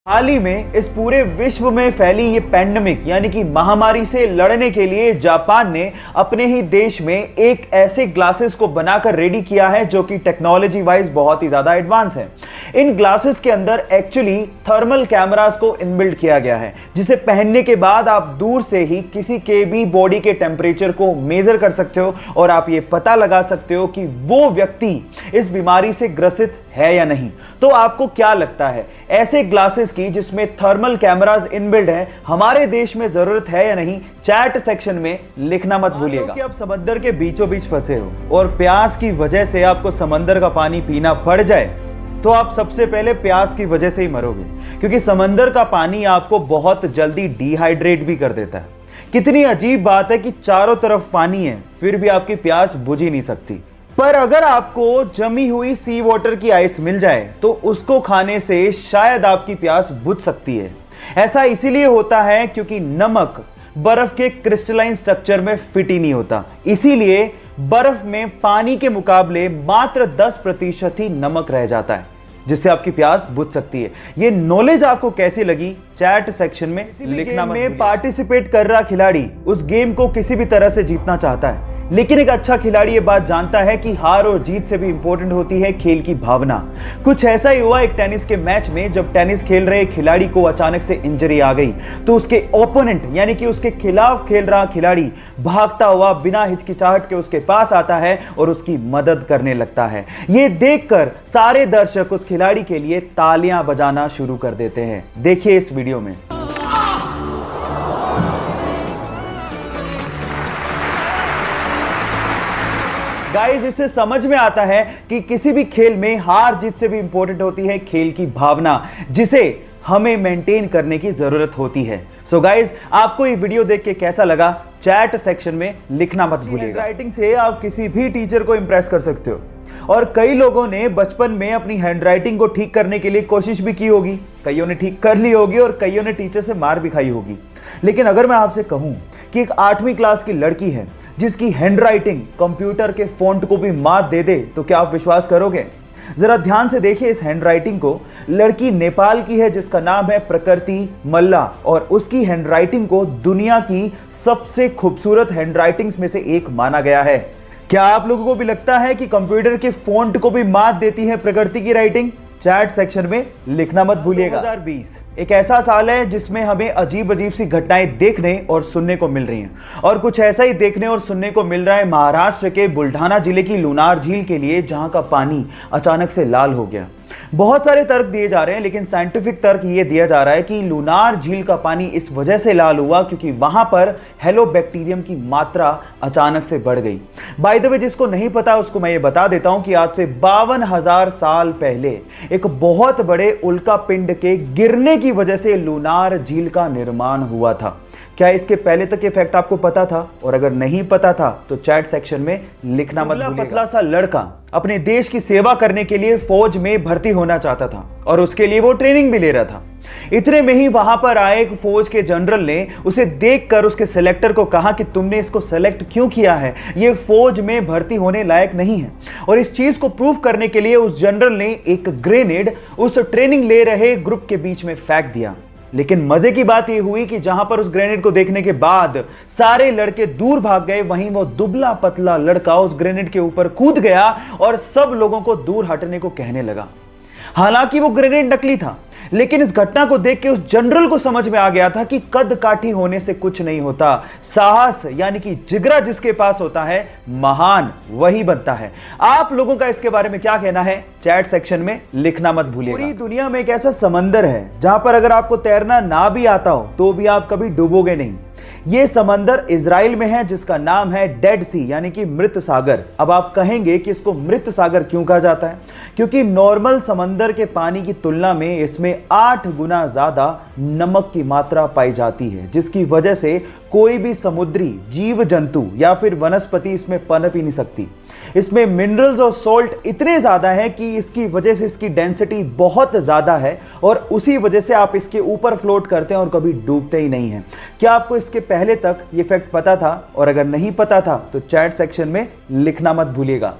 हाल ही में इस पूरे विश्व में फैली ये पैंडेमिक यानी कि महामारी से लड़ने के लिए जापान ने अपने ही देश में एक ऐसे ग्लासेस को बनाकर रेडी किया है जो कि टेक्नोलॉजी वाइज बहुत ही ज्यादा एडवांस है। इन ग्लासेस के अंदर एक्चुअली थर्मल कैमरास को इनबिल्ट किया गया है, जिसे पहनने के बाद आप दूर से ही किसी के भी बॉडी के टेम्परेचर को मेजर कर सकते हो और आप ये पता लगा सकते हो कि वो व्यक्ति इस बीमारी से ग्रसित है या नहीं। तो आपको क्या लगता है, ऐसे ग्लासेस की जिसमें थर्मल कैमरास इनबिल्ट है हमारे देश में जरूरत है या नहीं? चैट सेक्शन में लिखना मत भूलिएगा। कि आप समंदर के बीचों बीच फंसे हो और प्यास की वजह से आपको समंदर का पानी पीना पड़ जाए, तो आप सबसे पहले प्यास की वजह से ही मरोगे, क्योंकि समंदर का पानी आपको बहुत जल्दी डिहाइड्रेट भी कर देता है। कितनी अजीब बात है कि चारों तरफ पानी है फिर भी आपकी प्यास बुझ ही नहीं सकती। पर अगर आपको जमी हुई सी वाटर की आइस मिल जाए तो उसको खाने से शायद आपकी प्यास बुझ सकती है। ऐसा इसीलिए होता है क्योंकि नमक बर्फ के क्रिस्टलाइन स्ट्रक्चर में फिट ही नहीं होता, इसीलिए बर्फ में पानी के मुकाबले मात्र 10% ही नमक रह जाता है, जिससे आपकी प्यास बुझ सकती है। ये नॉलेज आपको कैसी लगी चैट सेक्शन में लिखना मत भूलिएगा। पार्टिसिपेट कर रहा खिलाड़ी उस गेम को किसी भी तरह से जीतना चाहता है, लेकिन एक अच्छा खिलाड़ी ये बात जानता है कि हार और जीत से भी इंपॉर्टेंट होती है खेल की भावना। कुछ ऐसा ही हुआ एक टेनिस के मैच में, जब टेनिस खेल रहे खिलाड़ी को अचानक से इंजरी आ गई तो उसके ओपोनेंट यानी कि उसके खिलाफ खेल रहा खिलाड़ी भागता हुआ बिना हिचकिचाहट के उसके पास आता है और उसकी मदद करने लगता है। ये देखकर सारे दर्शक उस खिलाड़ी के लिए तालियां बजाना शुरू कर देते हैं। देखिए इस वीडियो में। गाइस, इससे समझ में आता है कि किसी भी खेल में हार जीत से भी इंपॉर्टेंट होती है खेल की भावना, जिसे हमें मेंटेन करने की जरूरत होती है। सो गाइस, आपको ये वीडियो देख के कैसा लगा चैट सेक्शन में लिखना मत भूलिएगा। राइटिंग से आप किसी भी टीचर को इंप्रेस कर सकते हो और कई लोगों ने बचपन में अपनी हैंडराइटिंग को ठीक करने के लिए कोशिश भी की होगी। कईयों ने ठीक कर ली होगी और कईयों ने टीचर से मार भी खाई होगी। लेकिन अगर मैं आपसे कहूं कि एक 8वीं क्लास की लड़की है जिसकी हैंडराइटिंग कंप्यूटर के फॉन्ट को भी मात दे दे, तो क्या आप विश्वास करोगे? जरा ध्यान से देखिए इस हैंडराइटिंग को। लड़की नेपाल की है जिसका नाम है प्रकृति मल्ला और उसकी हैंडराइटिंग को दुनिया की सबसे खूबसूरत हैंडराइटिंग्स में से एक माना गया है। क्या आप लोगों को भी लगता है कि कंप्यूटर के फॉन्ट को भी मात देती है प्रकृति की राइटिंग? चैट सेक्शन में लिखना मत भूलिएगा। 2020 एक ऐसा साल है जिसमें हमें अजीब अजीब सी घटनाएं देखने और सुनने को मिल रही हैं, और कुछ ऐसा ही देखने और सुनने को मिल रहा है महाराष्ट्र के बुल्ढाना जिले की लुनार झील के लिए, जहां का पानी अचानक से लाल हो गया। बहुत सारे तर्क दिए जा रहे हैं, लेकिन साइंटिफिक तर्क यह दिया जा रहा है कि लुनार झील का पानी इस वजह से लाल हुआ क्योंकि वहां पर हेलोबैक्टीरियम की मात्रा अचानक से बढ़ गई। बाय द वे, जिसको नहीं पता उसको मैं ये बता देता हूं कि आज से 52,000 साल पहले एक बहुत बड़े उल्का पिंड के गिरने की वजह से लुनार झील का निर्माण हुआ था। क्या इसके पहले तक ये फैक्ट आपको पता था? और अगर नहीं पता था तो चैट सेक्शन में लिखना मत भूलिएगा। पतला सा लड़का अपने देश की सेवा करने के लिए फौज में भर्ती होना चाहता था और उसके लिए वो ट्रेनिंग भी ले रहा था। इतने में ही वहां पर आए एक फौज के जनरल ने उसे देखकर उसके सिलेक्टर को कहा कि तुमने इसको सेलेक्ट क्यों किया है, ये फौज में भर्ती होने लायक नहीं है। और इस चीज को प्रूव करने के लिए उस जनरल ने एक ग्रेनेड उस ट्रेनिंग ले रहे ग्रुप के बीच में फेंक दिया। लेकिन मजे की बात यह हुई कि जहां पर उस ग्रेनेड को देखने के बाद सारे लड़के दूर भाग गए, वहीं वो दुबला पतला लड़का उस ग्रेनेड के ऊपर कूद गया और सब लोगों को दूर हटने को कहने लगा। हालांकि वो ग्रेनेड नकली था, लेकिन इस घटना को देख के उस जनरल को समझ में आ गया था कि कद काठी होने से कुछ नहीं होता, साहस यानी कि जिगरा जिसके पास होता है महान वही बनता है। आप लोगों का इसके बारे में क्या कहना है चैट सेक्शन में लिखना मत भूलिएगा। पूरी दुनिया में एक ऐसा समंदर है जहां पर अगर आपको तैरना ना भी आता हो तो भी आप कभी डूबोगे नहीं। यह समंदर इजराइल में है जिसका नाम है डेड सी यानी कि मृत सागर। अब आप कहेंगे कि इसको मृत सागर क्यों कहा जाता है? क्योंकि नॉर्मल समंदर के पानी की तुलना में इसमें 8 गुना ज्यादा नमक की मात्रा पाई जाती है, जिसकी वजह से कोई भी समुद्री जीव जंतु या फिर वनस्पति इसमें पनप ही नहीं सकती। इसमें मिनरल्स और सॉल्ट इतने ज्यादा है कि इसकी वजह से इसकी डेंसिटी बहुत ज्यादा है और उसी वजह से आप इसके ऊपर फ्लोट करते हैं और कभी डूबते ही नहीं हैं। क्या आपको इसके पहले तक ये फैक्ट पता था? और अगर नहीं पता था तो चैट सेक्शन में लिखना मत भूलिएगा।